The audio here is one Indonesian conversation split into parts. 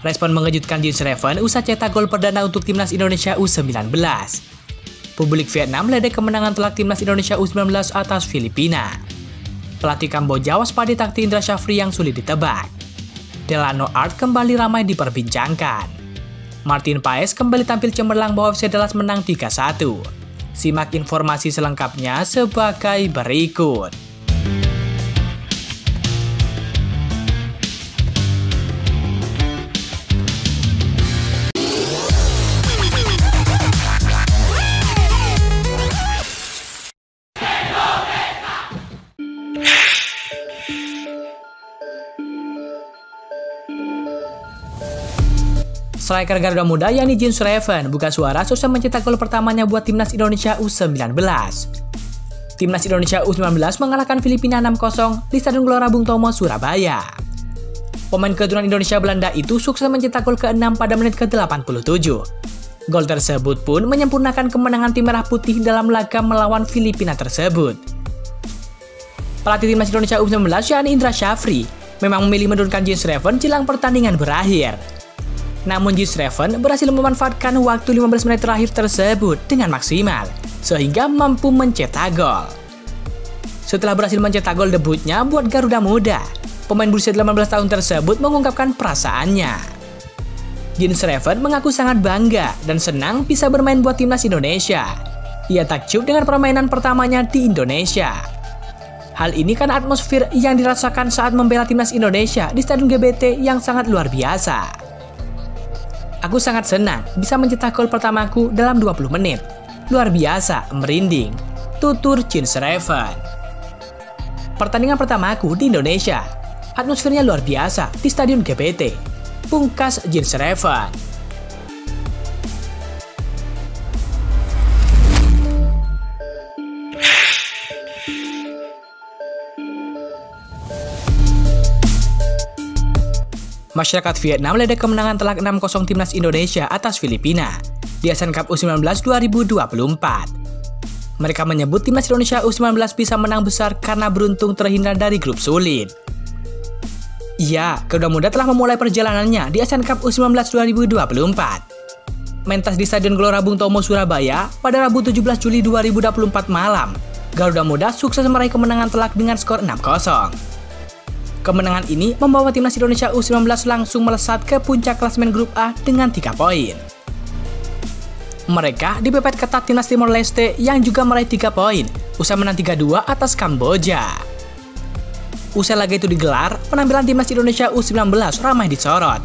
Respon mengejutkan Jeans Reven usai cetak gol perdana untuk timnas Indonesia U19. Publik Vietnam ledek kemenangan telak timnas Indonesia U19 atas Filipina. Pelatih Kamboja waspada taktik Indra Syafri yang sulit ditebak. Delano Art kembali ramai diperbincangkan. Martin Paes kembali tampil cemerlang bahwa FC Dallas menang 3-1. Simak informasi selengkapnya sebagai berikut. Striker Garuda Muda yakni Jeans Reven buka suara selesai mencetak gol pertamanya buat timnas Indonesia U19. Timnas Indonesia U19 mengalahkan Filipina 6-0 di Stadion Gelora Bung Tomo, Surabaya. Pemain keturunan Indonesia Belanda itu sukses mencetak gol ke-6 pada menit ke-87. Gol tersebut pun menyempurnakan kemenangan tim Merah Putih dalam laga melawan Filipina tersebut. Pelatih timnas Indonesia U19 yakni Indra Syafri memang memilih menurunkan Jeans Reven jelang pertandingan berakhir. Namun Jeans Reven berhasil memanfaatkan waktu 15 menit terakhir tersebut dengan maksimal, sehingga mampu mencetak gol. Setelah berhasil mencetak gol debutnya buat Garuda Muda, pemain berusia 18 tahun tersebut mengungkapkan perasaannya. Jeans Reven mengaku sangat bangga dan senang bisa bermain buat timnas Indonesia. Ia takjub dengan permainan pertamanya di Indonesia. Hal ini karena atmosfer yang dirasakan saat membela timnas Indonesia di Stadion GBT yang sangat luar biasa. Aku sangat senang bisa mencetak gol pertamaku dalam 20 menit. Luar biasa, merinding. Tutur Jeans Reven. Pertandingan pertamaku di Indonesia. Atmosfernya luar biasa di Stadion GBT. Pungkas Jeans Reven. Masyarakat Vietnam ledek kemenangan telak 6-0 timnas Indonesia atas Filipina di Asian Cup U19 2024. Mereka menyebut timnas Indonesia U19 bisa menang besar karena beruntung terhindar dari grup sulit. Iya, Garuda Muda telah memulai perjalanannya di Asian Cup U19 2024. Mentas di Stadion Gelora Bung Tomo, Surabaya pada Rabu 17 Juli 2024 malam, Garuda Muda sukses meraih kemenangan telak dengan skor 6-0. Kemenangan ini membawa timnas Indonesia U19 langsung melesat ke puncak klasemen grup A dengan 3 poin. Mereka dipepet ketat timnas Timor Leste yang juga meraih 3 poin usai menang 3-2 atas Kamboja. Usai laga itu digelar, penampilan timnas Indonesia U19 ramai disorot.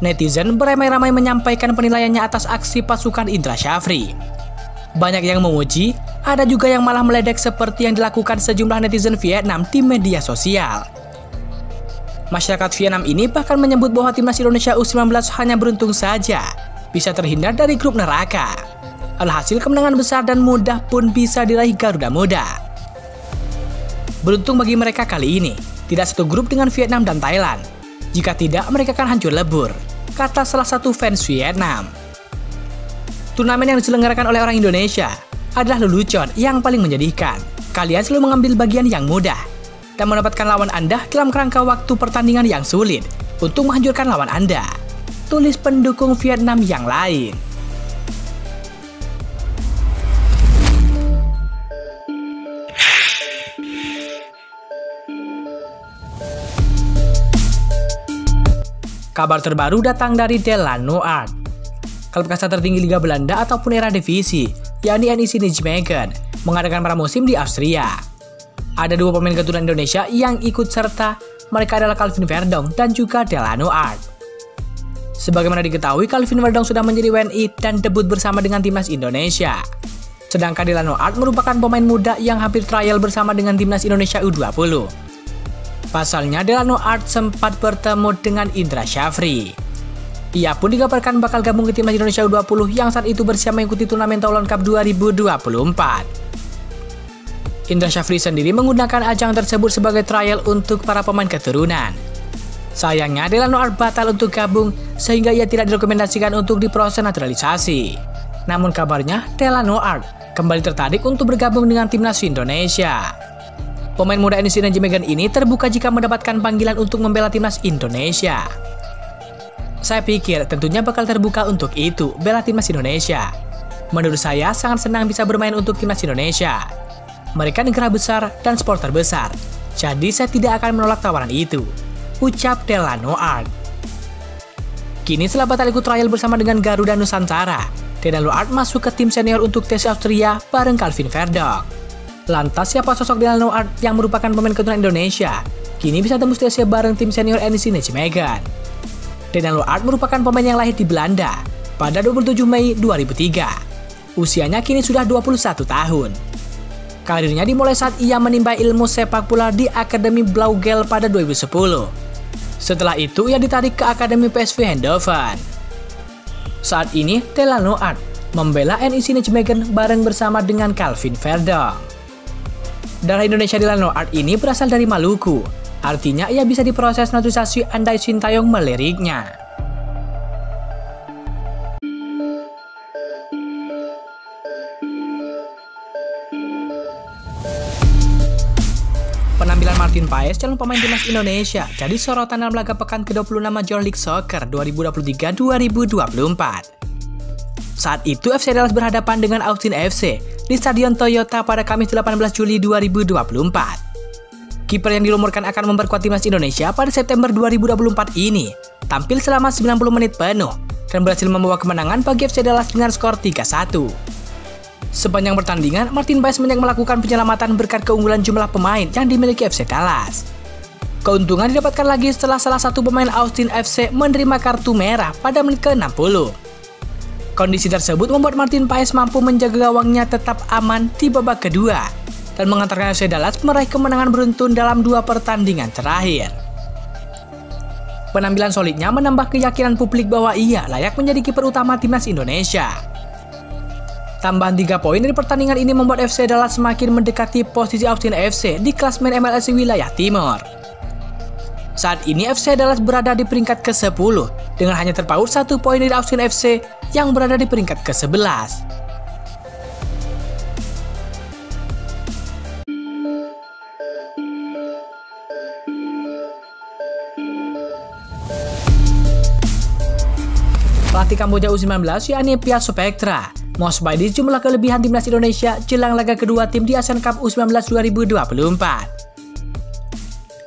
Netizen beramai-ramai menyampaikan penilaiannya atas aksi pasukan Indra Syafri. Banyak yang memuji, ada juga yang malah meledek seperti yang dilakukan sejumlah netizen Vietnam di media sosial. Masyarakat Vietnam ini bahkan menyebut bahwa timnas Indonesia U19 hanya beruntung saja bisa terhindar dari grup neraka. Alhasil kemenangan besar dan mudah pun bisa diraih Garuda Muda. Beruntung bagi mereka kali ini, tidak satu grup dengan Vietnam dan Thailand. Jika tidak, mereka akan hancur lebur, kata salah satu fans Vietnam. Turnamen yang diselenggarakan oleh orang Indonesia adalah lelucon yang paling menyedihkan. Kalian selalu mengambil bagian yang mudah dan mendapatkan lawan Anda dalam kerangka waktu pertandingan yang sulit untuk menghancurkan lawan Anda, tulis pendukung Vietnam yang lain. Kabar terbaru datang dari Delano Art. Klub kasta tertinggi Liga Belanda ataupun era divisi, yakni NEC Nijmegen, mengadakan pramusim di Austria. Ada 2 pemain keturunan Indonesia yang ikut serta, mereka adalah Calvin Verdong dan juga Delano Art. Sebagaimana diketahui, Calvin Verdong sudah menjadi WNI dan debut bersama dengan timnas Indonesia. Sedangkan Delano Art merupakan pemain muda yang hampir trial bersama dengan timnas Indonesia U20. Pasalnya, Delano Art sempat bertemu dengan Indra Syafri. Ia pun dikabarkan bakal gabung ke timnas Indonesia U20 yang saat itu bersiap mengikuti turnamen Toulon Cup 2024. Indra Syafri sendiri menggunakan ajang tersebut sebagai trial untuk para pemain keturunan. Sayangnya, Delano Art batal untuk gabung sehingga ia tidak direkomendasikan untuk diproses naturalisasi. Namun kabarnya, Delano Art kembali tertarik untuk bergabung dengan timnas Indonesia. Pemain muda NEC Nijmegen ini terbuka jika mendapatkan panggilan untuk membela timnas Indonesia. Saya pikir tentunya bakal terbuka untuk itu bela timnas Indonesia. Menurut saya sangat senang bisa bermain untuk timnas Indonesia. Mereka negara besar dan sport terbesar, jadi saya tidak akan menolak tawaran itu, ucap Delano Art. Kini setelah batal ikut trial bersama dengan Garuda Nusantara, Delano Art masuk ke tim senior untuk tes Austria bareng Calvin Verdonk. Lantas siapa sosok Delano Art yang merupakan pemain keturunan Indonesia, kini bisa tembus tesnya bareng tim senior NEC Nijmegen. Delano Art merupakan pemain yang lahir di Belanda pada 27 Mei 2003. Usianya kini sudah 21 tahun. Karirnya dimulai saat ia menimba ilmu sepak bola di Akademi Blauw-Geel pada 2010. Setelah itu ia ditarik ke Akademi PSV Eindhoven. Saat ini Delano Art membela NEC Nijmegen bareng bersama dengan Calvin Verdonk. Darah Indonesia Delano Art ini berasal dari Maluku. Artinya ia bisa diproses naturalisasi andai Sintayong meliriknya. Penampilan Martin Paes, calon pemain timnas Indonesia, jadi sorotan dalam laga pekan ke-26 Major League Soccer 2023-2024. Saat itu FC Dallas berhadapan dengan Austin FC di Stadion Toyota pada Kamis 18 Juli 2024. Kiper yang dilumurkan akan memperkuat timnas Indonesia pada September 2024 ini tampil selama 90 menit penuh dan berhasil membawa kemenangan bagi FC Dallas dengan skor 3-1. Sepanjang pertandingan, Martin Paes banyak melakukan penyelamatan berkat keunggulan jumlah pemain yang dimiliki FC Dallas. Keuntungan didapatkan lagi setelah salah satu pemain Austin FC menerima kartu merah pada menit ke-60. Kondisi tersebut membuat Martin Paes mampu menjaga gawangnya tetap aman di babak kedua dan mengantarkan FC Dallas meraih kemenangan beruntun dalam 2 pertandingan terakhir. Penampilan solidnya menambah keyakinan publik bahwa ia layak menjadi kiper utama timnas Indonesia. Tambahan 3 poin dari pertandingan ini membuat FC Dallas semakin mendekati posisi Austin FC di klasemen MLS wilayah timur. Saat ini FC Dallas berada di peringkat ke-10 dengan hanya terpaut 1 poin dari Austin FC yang berada di peringkat ke-11. Pelatih Kamboja U19 yakni Pia Sopektra mau sebaidi jumlah kelebihan timnas Indonesia jelang laga kedua tim di Asian Cup U19 2024.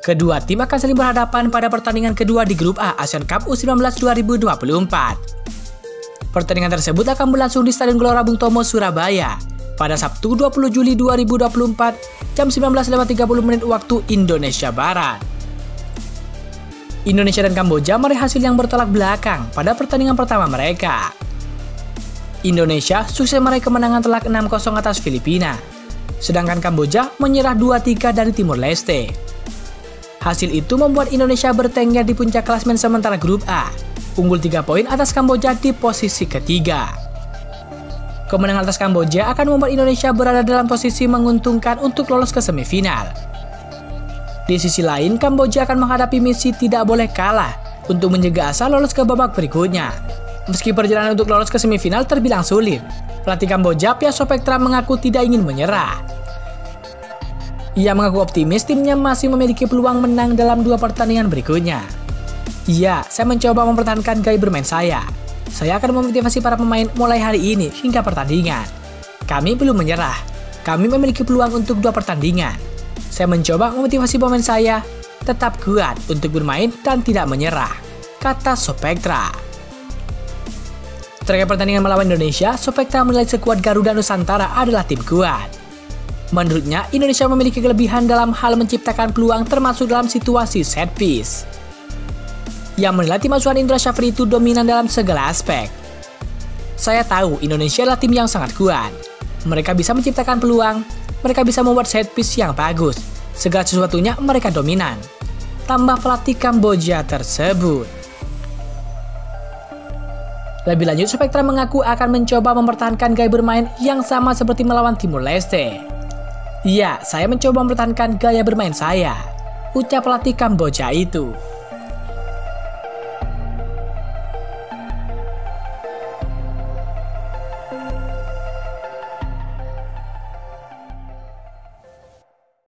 Kedua tim akan saling berhadapan pada pertandingan kedua di grup A Asian Cup U19 2024. Pertandingan tersebut akan berlangsung di Stadion Gelora Bung Tomo, Surabaya pada Sabtu 20 Juli 2024 jam 19.30 waktu Indonesia Barat. Indonesia dan Kamboja meraih hasil yang bertolak belakang pada pertandingan pertama mereka. Indonesia sukses meraih kemenangan telak 6-0 atas Filipina, sedangkan Kamboja menyerah 2-3 dari Timur Leste. Hasil itu membuat Indonesia bertengger di puncak klasemen sementara grup A, unggul 3 poin atas Kamboja di posisi ketiga. Kemenangan atas Kamboja akan membuat Indonesia berada dalam posisi menguntungkan untuk lolos ke semifinal. Di sisi lain, Kamboja akan menghadapi misi tidak boleh kalah untuk menjaga asa lolos ke babak berikutnya. Meski perjalanan untuk lolos ke semifinal terbilang sulit, pelatih Kamboja Pia Sopektra mengaku tidak ingin menyerah. Ia mengaku optimis timnya masih memiliki peluang menang dalam 2 pertandingan berikutnya. Iya, saya mencoba mempertahankan gaya bermain saya. Saya akan memotivasi para pemain mulai hari ini hingga pertandingan. Kami belum menyerah. Kami memiliki peluang untuk 2 pertandingan. Saya mencoba memotivasi pemain saya tetap kuat untuk bermain dan tidak menyerah, kata Sopektra. Terkait pertandingan melawan Indonesia, Sopektra menilai skuad Garuda Nusantara adalah tim kuat. Menurutnya, Indonesia memiliki kelebihan dalam hal menciptakan peluang termasuk dalam situasi set piece. Ia menilai tim asuhan Indra Syafri itu dominan dalam segala aspek. Saya tahu Indonesia adalah tim yang sangat kuat. Mereka bisa menciptakan peluang, mereka bisa membuat set piece yang bagus. Segala sesuatunya mereka dominan, tambah pelatih Kamboja tersebut. Lebih lanjut, Sopektra mengaku akan mencoba mempertahankan gaya bermain yang sama seperti melawan Timur Leste. Iya, saya mencoba mempertahankan gaya bermain saya, ucap pelatih Kamboja itu.